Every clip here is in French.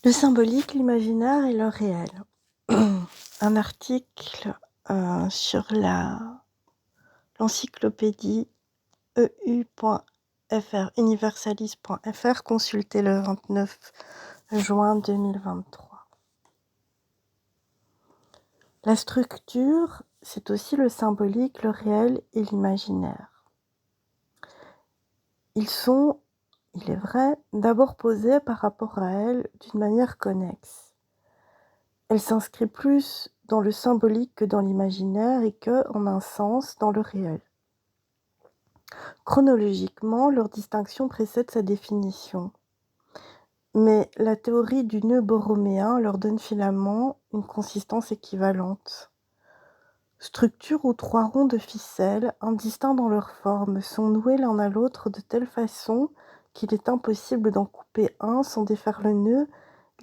Le symbolique, l'imaginaire et le réel. Un article sur l'encyclopédie eu.fr, universalis.fr, consulté le 29 juin 2023. La structure, c'est aussi le symbolique, le réel et l'imaginaire. Ils sont, il est vrai, d'abord posés par rapport à elle d'une manière connexe. Elle s'inscrit plus dans le symbolique que dans l'imaginaire et que, en un sens, dans le réel. Chronologiquement, leur distinction précède sa définition. Mais la théorie du nœud borroméen leur donne finalement une consistance équivalente. Structure où trois ronds de ficelle, indistincts dans leur forme, sont noués l'un à l'autre de telle façon qu'il est impossible d'en couper un sans défaire le nœud,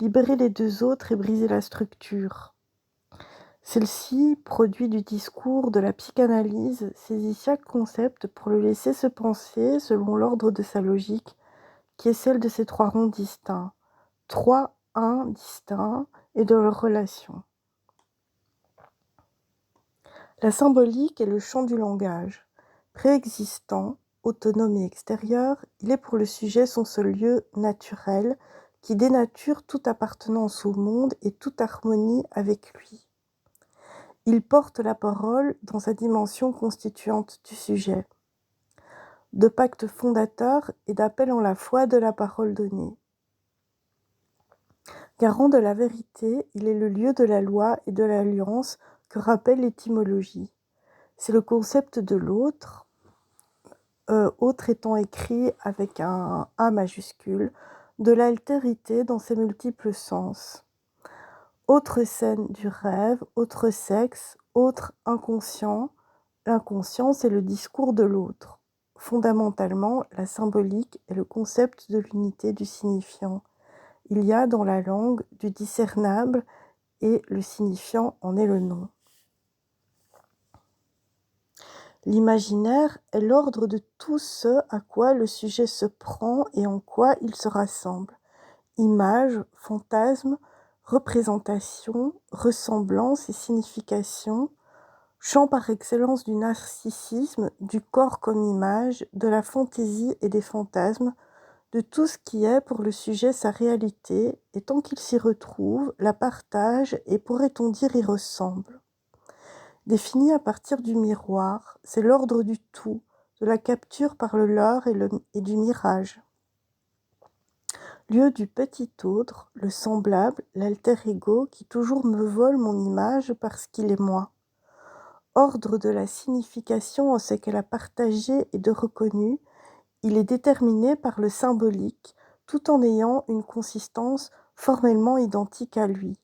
libérer les deux autres et briser la structure. Celle-ci, produit du discours de la psychanalyse, saisit chaque concept pour le laisser se penser selon l'ordre de sa logique, qui est celle de ces trois ronds distincts, trois uns distincts et de leurs relations. La symbolique est le champ du langage. Préexistant, autonome et extérieur, il est pour le sujet son seul lieu naturel, qui dénature toute appartenance au monde et toute harmonie avec lui. Il porte la parole dans sa dimension constituante du sujet, de pacte fondateur et d'appel en la foi de la parole donnée. Garant de la vérité, il est le lieu de la loi et de l'alliance que rappelle l'étymologie. C'est le concept de l'autre, autre étant écrit avec un A majuscule, de l'altérité dans ses multiples sens. Autre scène du rêve, autre sexe, autre inconscient. L'inconscient, c'est le discours de l'autre. Fondamentalement, la symbolique est le concept de l'unité du signifiant. Il y a dans la langue du discernable et le signifiant en est le nom. L'imaginaire est l'ordre de tout ce à quoi le sujet se prend et en quoi il se rassemble. Image, fantasme, représentation, ressemblance et signification, champ par excellence du narcissisme, du corps comme image, de la fantaisie et des fantasmes, de tout ce qui est pour le sujet sa réalité, et tant qu'il s'y retrouve, la partage et pourrait-on dire y ressemble. Défini à partir du miroir, c'est l'ordre du tout, de la capture par le leurre et du mirage. Lieu du petit autre, le semblable, l'alter ego qui toujours me vole mon image parce qu'il est moi. Ordre de la signification en ce qu'elle a partagé et de reconnu, il est déterminé par le symbolique, tout en ayant une consistance formellement identique à lui.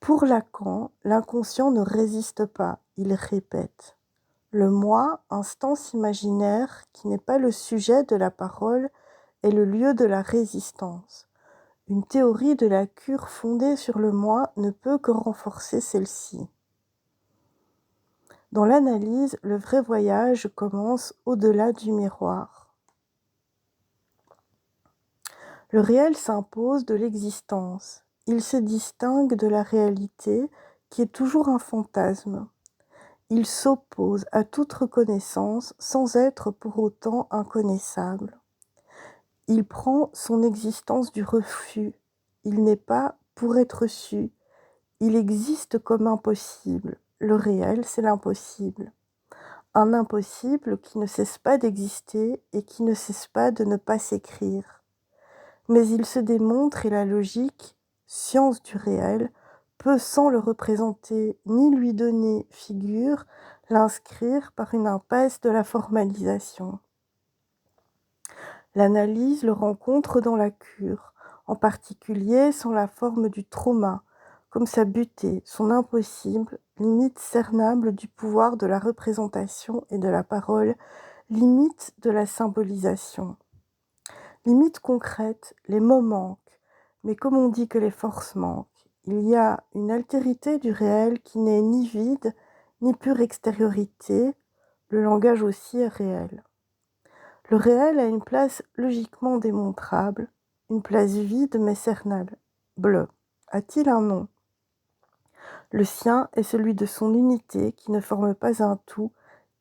Pour Lacan, l'inconscient ne résiste pas, il répète. Le moi, instance imaginaire qui n'est pas le sujet de la parole, est le lieu de la résistance. Une théorie de la cure fondée sur le moi ne peut que renforcer celle-ci. Dans l'analyse, le vrai voyage commence au-delà du miroir. Le réel s'impose de l'existence. Il se distingue de la réalité qui est toujours un fantasme. Il s'oppose à toute reconnaissance sans être pour autant inconnaissable. Il prend son existence du refus. Il n'est pas pour être su. Il existe comme impossible. Le réel, c'est l'impossible. Un impossible qui ne cesse pas d'exister et qui ne cesse pas de ne pas s'écrire. Mais il se démontre et la logique, science du réel, peut sans le représenter ni lui donner figure, l'inscrire par une impasse de la formalisation. L'analyse le rencontre dans la cure, en particulier sans la forme du trauma, comme sa butée, son impossible, limite cernable du pouvoir de la représentation et de la parole, limite de la symbolisation. Limite concrète, les mots manquent, mais comme on dit que les forces manquent, il y a une altérité du réel qui n'est ni vide, ni pure extériorité, le langage aussi est réel. Le réel a une place logiquement démontrable, une place vide mais cernale. bleu a-t-il un nom? Le sien est celui de son unité qui ne forme pas un tout,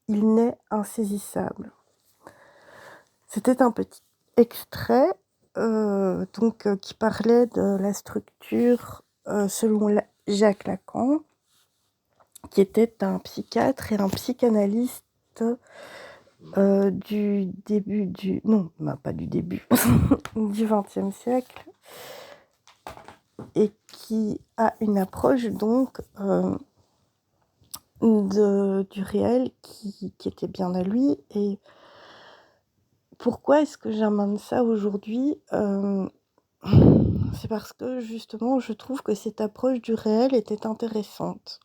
il n'est insaisissable. C'était un petit extrait qui parlait de la structure selon Jacques Lacan, qui était un psychiatre et un psychanalyste du début du... Non, pas du début, du XXe siècle, et qui a une approche donc du réel qui était bien à lui. Et pourquoi est-ce que j'amène ça aujourd'hui? C'est parce que justement je trouve que cette approche du réel était intéressante.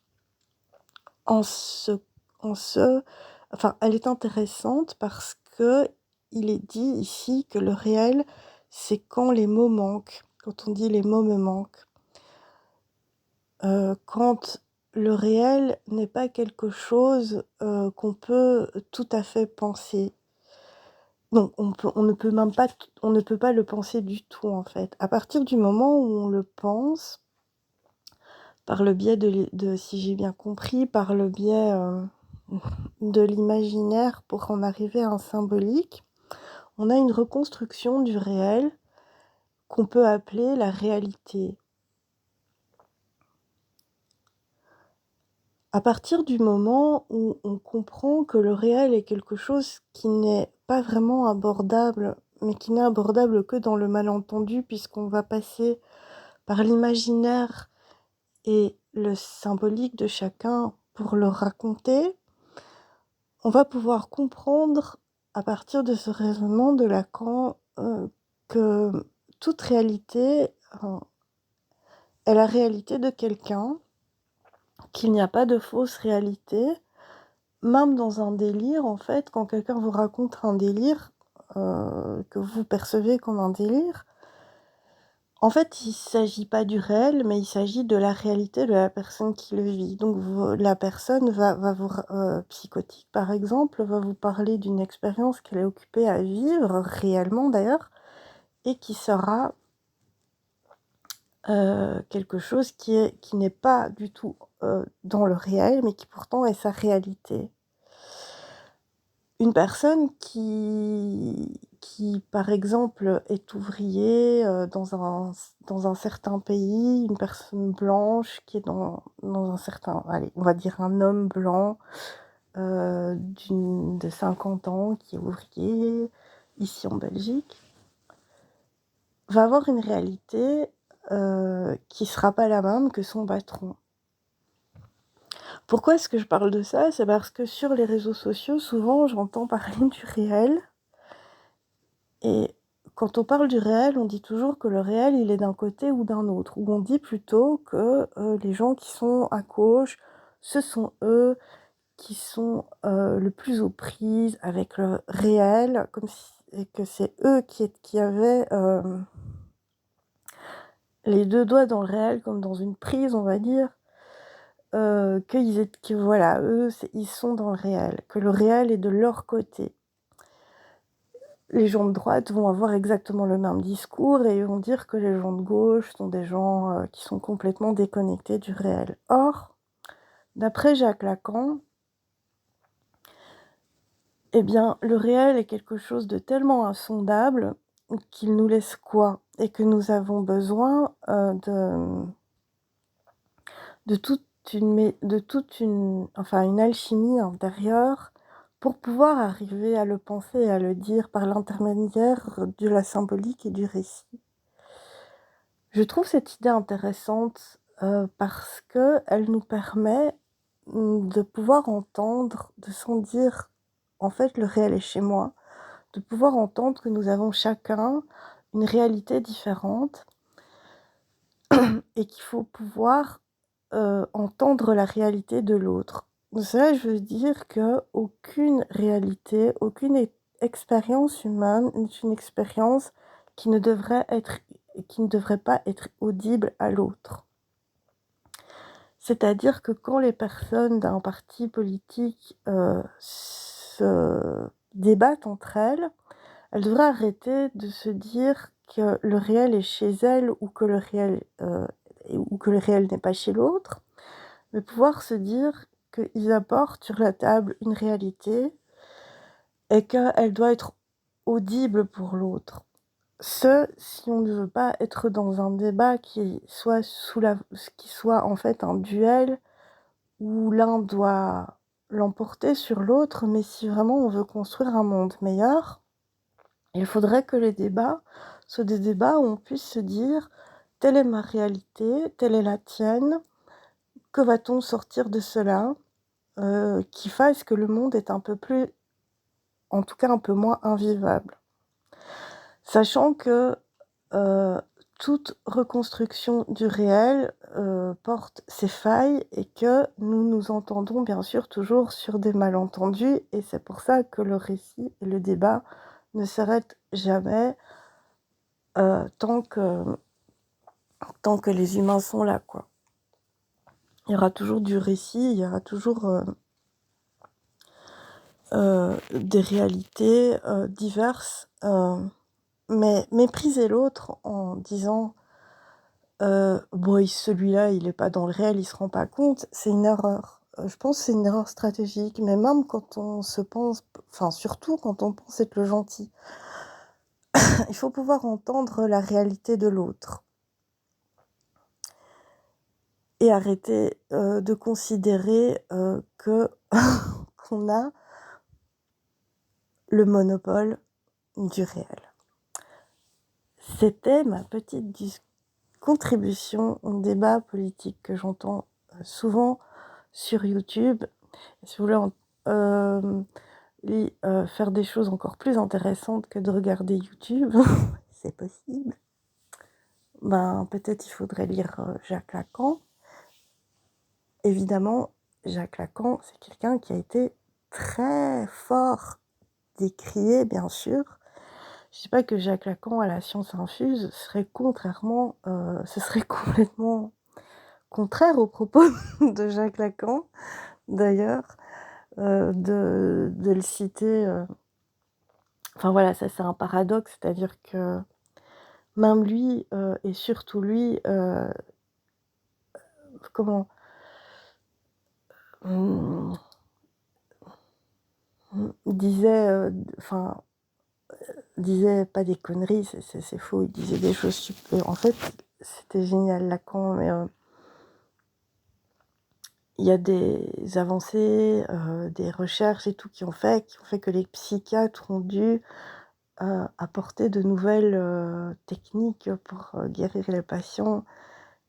Enfin, elle est intéressante parce que il est dit ici que le réel, c'est quand les mots manquent, quand on dit les mots me manquent. Quand le réel n'est pas quelque chose qu'on peut tout à fait penser. Non, on ne peut pas le penser du tout en fait. À partir du moment où on le pense, par le biais si j'ai bien compris, par le biais de l'imaginaire pour en arriver à un symbolique, on a une reconstruction du réel qu'on peut appeler la réalité. À partir du moment où on comprend que le réel est quelque chose qui n'est pas vraiment abordable, mais qui n'est abordable que dans le malentendu, puisqu'on va passer par l'imaginaire et le symbolique de chacun pour le raconter, on va pouvoir comprendre, à partir de ce raisonnement de Lacan, que toute réalité est la réalité de quelqu'un, qu'il n'y a pas de fausse réalité. Même dans un délire, en fait, quand quelqu'un vous raconte un délire, que vous percevez comme un délire, en fait, il ne s'agit pas du réel, mais il s'agit de la réalité de la personne qui le vit. Donc la personne psychotique par exemple, va vous parler d'une expérience qu'elle est occupée à vivre, réellement d'ailleurs, et qui sera quelque chose qui n'est pas du tout dans le réel, mais qui pourtant est sa réalité. Une personne qui, par exemple, est ouvrier dans un certain pays, une personne blanche qui est dans un certain... Allez, on va dire un homme blanc de 50 ans qui est ouvrier ici en Belgique, va avoir une réalité qui ne sera pas la même que son patron. Pourquoi est-ce que je parle de ça? C'est parce que sur les réseaux sociaux, souvent, j'entends parler du réel. Et quand on parle du réel, on dit toujours que le réel, il est d'un côté ou d'un autre. Ou on dit plutôt que les gens qui sont à gauche, ce sont eux qui sont le plus aux prises avec le réel, et que c'est eux qui avaient les deux doigts dans le réel, comme dans une prise, on va dire. Que voilà, eux, ils sont dans le réel, que le réel est de leur côté. Les gens de droite vont avoir exactement le même discours et vont dire que les gens de gauche sont des gens qui sont complètement déconnectés du réel. Or, d'après Jacques Lacan, eh bien, le réel est quelque chose de tellement insondable qu'il nous laisse quoi? Et que nous avons besoin une alchimie intérieure pour pouvoir arriver à le penser et à le dire par l'intermédiaire de la symbolique et du récit. Je trouve cette idée intéressante parce qu'elle nous permet de pouvoir entendre, de sentir, en fait, le réel est chez moi, de pouvoir entendre que nous avons chacun une réalité différente et qu'il faut pouvoir entendre la réalité de l'autre. Cela, je veux dire qu'aucune réalité, aucune expérience humaine n'est une expérience qui ne devrait pas être audible à l'autre. C'est-à-dire que quand les personnes d'un parti politique se débattent entre elles devraient arrêter de se dire que le réel est chez elle ou que le réel n'est pas chez l'autre, mais pouvoir se dire qu'ils apportent sur la table une réalité et qu'elle doit être audible pour l'autre. Si on ne veut pas être dans un débat qui soit en fait un duel où l'un doit l'emporter sur l'autre, mais si vraiment on veut construire un monde meilleur, il faudrait que les débats soient des débats où on puisse se dire: «Telle est ma réalité, telle est la tienne, que va-t-on sortir de cela?» Qui fasse que le monde est un peu plus, en tout cas un peu moins invivable. Sachant que, heu, toute reconstruction du réel, porte ses failles et que nous nous entendons bien sûr toujours sur des malentendus et c'est pour ça que le récit et le débat ne s'arrêtent jamais, tant que les humains sont là, quoi. Il y aura toujours du récit, il y aura toujours, des réalités, diverses, mais mépriser l'autre en disant: «Bon, celui-là, il est pas dans le réel, il se rend pas compte», c'est une erreur. Je pense que c'est une erreur stratégique, mais même quand on se pense enfin, surtout quand on pense être le gentil. Il faut pouvoir entendre la réalité de l'autre et arrêter, de considérer, que qu'on a le monopole du réel. C'était ma petite contribution au débat politique que j'entends, souvent sur YouTube. Si vous voulez faire des choses encore plus intéressantes que de regarder YouTube, c'est possible, ben, peut-être il faudrait lire, Jacques Lacan. Évidemment, Jacques Lacan, c'est quelqu'un qui a été très fort décrié, bien sûr. Je dis pas que Jacques Lacan, à la science infuse, ce serait complètement contraire aux propos de Jacques Lacan, d'ailleurs, de le citer, enfin voilà, ça c'est un paradoxe, c'est-à-dire que même lui, et surtout lui, comment? Mmh, disait, enfin, disait pas des conneries, c'est faux, il disait des choses en fait, c'était génial Lacan, mais il y a des avancées, des recherches et tout qui ont fait que les psychiatres ont dû, apporter de nouvelles, techniques pour, guérir les patients,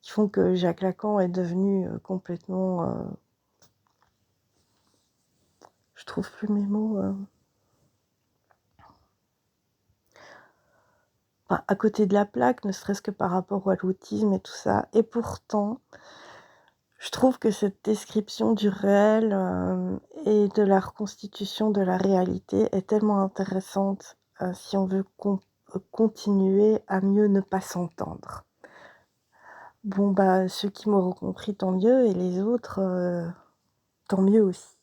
qui font que Jacques Lacan est devenu, complètement, je trouve plus mes mots, enfin, à côté de la plaque, ne serait-ce que par rapport à l'autisme et tout ça, et pourtant, je trouve que cette description du réel, et de la reconstitution de la réalité est tellement intéressante, si on veut continuer à mieux ne pas s'entendre. Bon, bah, ceux qui m'auront compris, tant mieux et les autres, tant mieux aussi.